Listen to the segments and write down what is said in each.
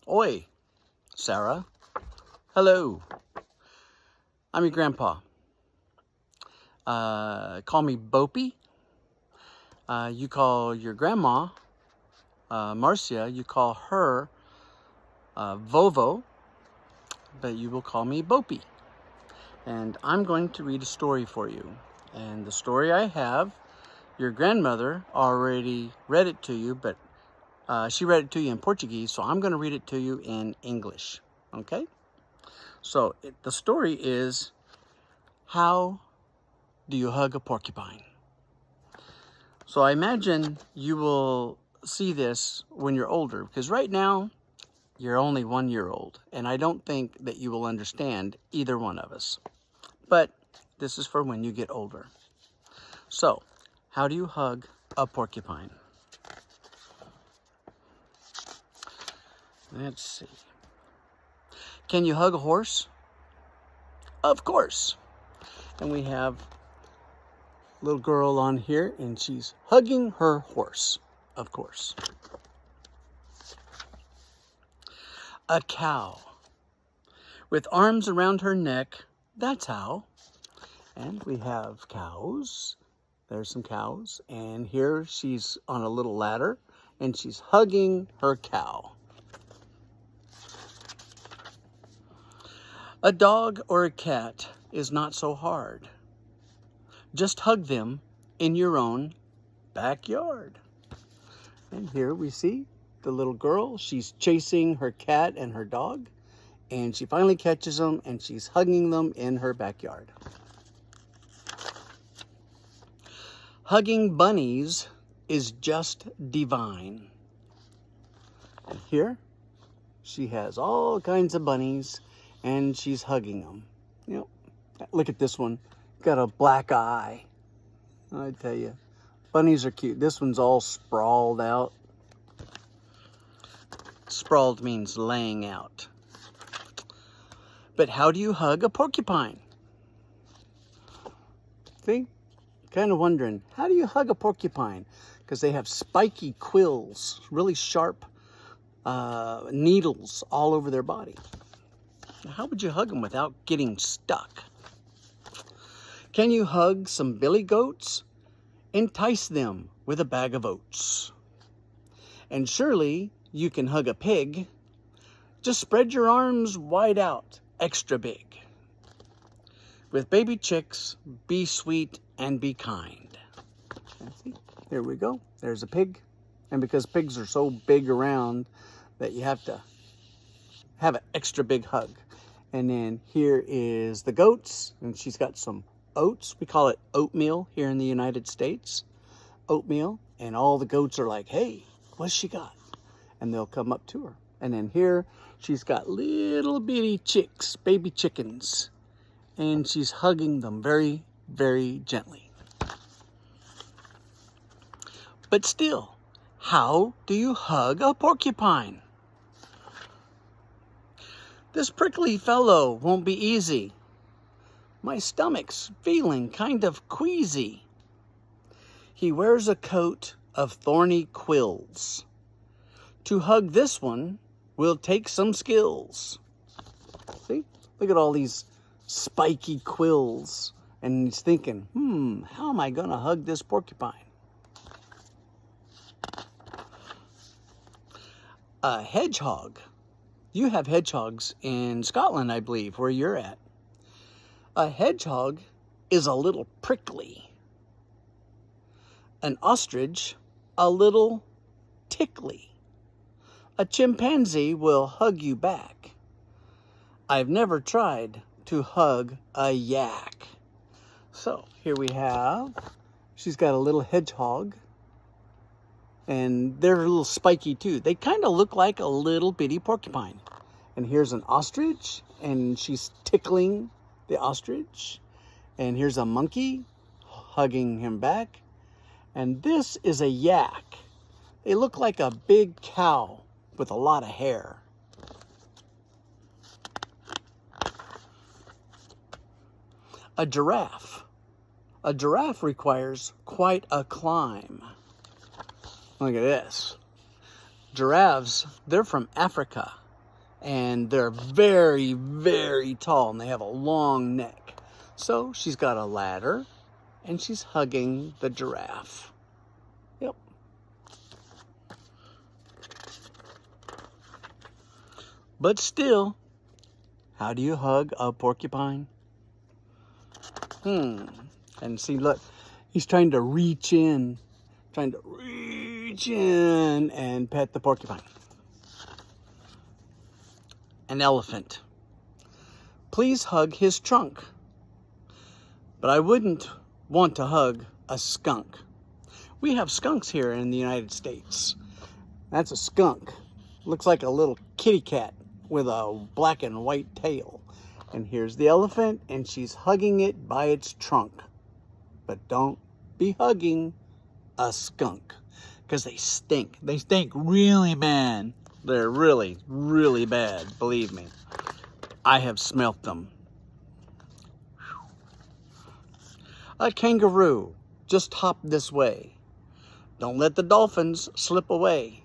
Oi, Sarah. Hello. I'm your grandpa. Call me Bopey. You call your grandma, Marcia, you call her Vovo, but you will call me Bopey. And I'm going to read a story for you. And the story I have, your grandmother already read it to you, but she read it to you in Portuguese, so I'm going to read it to you in English. Okay? So the story is, how do you hug a porcupine? So I imagine you will see this when you're older, because right now you're only 1 year old, and I don't think that you will understand either one of us. But this is for when you get older. So, how do you hug a porcupine? Let's see. Can you hug a horse? Of course. And we have a little girl on here, and she's hugging her horse, of course. A cow with arms around her neck, that's how. And we have cows. There's some cows. And here she's on a little ladder, and she's hugging her cow. A dog or a cat is not so hard. Just hug them in your own backyard. And here we see the little girl. She's chasing her cat and her dog, and she finally catches them, and she's hugging them in her backyard. Hugging bunnies is just divine. And here she has all kinds of bunnies, and she's hugging them. You know, look at this one. Got a black eye. I tell you, bunnies are cute. This one's all sprawled out. Sprawled means laying out. But how do you hug a porcupine? See? Kind of wondering, how do you hug a porcupine? Because they have spiky quills, really sharp needles all over their body. How would you hug them without getting stuck? Can you hug some billy goats? Entice them with a bag of oats. And surely you can hug a pig. Just spread your arms wide out, extra big. With baby chicks, be sweet and be kind. See, here we go. There's a pig. And because pigs are so big around that you have to have an extra big hug. And then here is the goats, and she's got some oats. We call it oatmeal here in the United States. Oatmeal. And all the goats are like, hey, what's she got? And they'll come up to her. And then here she's got little bitty chicks, baby chickens. And she's hugging them very, very gently. But still, how do you hug a porcupine? This prickly fellow won't be easy. My stomach's feeling kind of queasy. He wears a coat of thorny quills. To hug this one will take some skills. See? Look at all these spiky quills. And he's thinking, how am I going to hug this porcupine? A hedgehog. You have hedgehogs in Scotland, I believe, where you're at. A hedgehog is a little prickly. An ostrich, a little tickly. A chimpanzee will hug you back. I've never tried to hug a yak. So here we have, she's got a little hedgehog. And they're a little spiky too. They kind of look like a little bitty porcupine. And here's an ostrich, and she's tickling the ostrich. And here's a monkey hugging him back. And this is a yak. They look like a big cow with a lot of hair. A giraffe. A giraffe requires quite a climb. Look at this. Giraffes, they're from Africa. And they're very, very tall, and they have a long neck. So she's got a ladder, and she's hugging the giraffe. Yep. But still, how do you hug a porcupine? And see, look, he's trying to reach in and pet the porcupine. An elephant. Please hug his trunk. But I wouldn't want to hug a skunk. We have skunks here in the United States. That's a skunk. Looks like a little kitty cat with a black and white tail. And here's the elephant, and she's hugging it by its trunk. But don't be hugging a skunk, because they stink. They stink really bad. They're really, really bad, believe me. I have smelt them. A kangaroo, just hop this way. Don't let the dolphins slip away.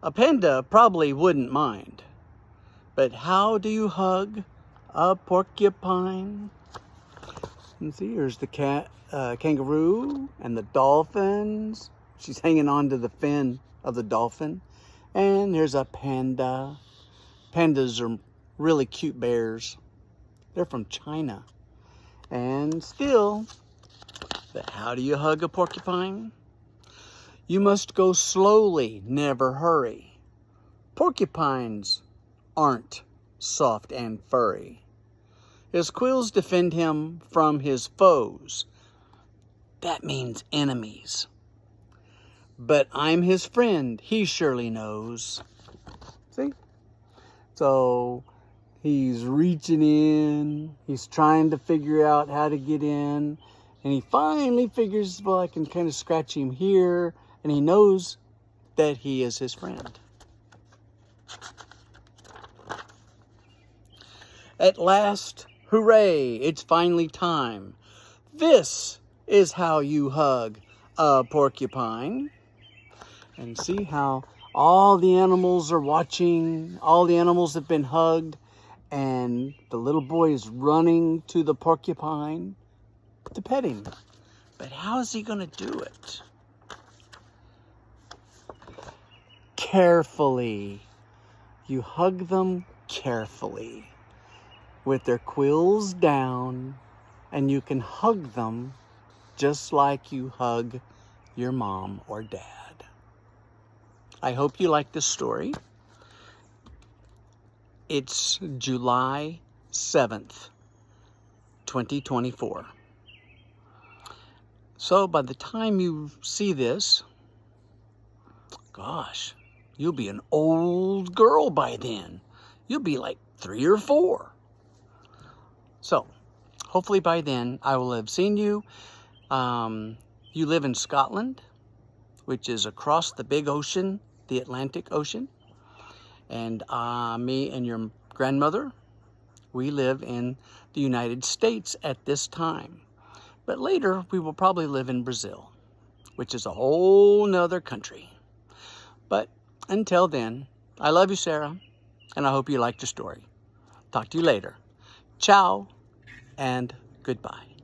A panda probably wouldn't mind. But how do you hug a porcupine? And see, here's the kangaroo and the dolphins. She's hanging on to the fin of the dolphin. And there's a panda. Pandas are really cute bears. They're from China. And still, but how do you hug a porcupine? You must go slowly, never hurry. Porcupines aren't soft and furry. His quills defend him from his foes. That means enemies. But I'm his friend, he surely knows. See? So he's reaching in, he's trying to figure out how to get in, and he finally figures, well, I can kind of scratch him here, and he knows that he is his friend. At last, hooray, it's finally time. This is how you hug a porcupine. And see how all the animals are watching, all the animals have been hugged, and the little boy is running to the porcupine to pet him. But how is he going to do it? Carefully. You hug them carefully with their quills down, and you can hug them just like you hug your mom or dad. I hope you like this story. It's July 7th, 2024. So by the time you see this, gosh, you'll be an old girl by then. You'll be like 3 or 4. So hopefully by then I will have seen you. You live in Scotland, which is across the big ocean, the Atlantic Ocean. And me and your grandmother, we live in the United States at this time. But later, we will probably live in Brazil, which is a whole nother country. But until then, I love you, Sarah, and I hope you liked your story. Talk to you later. Ciao and goodbye.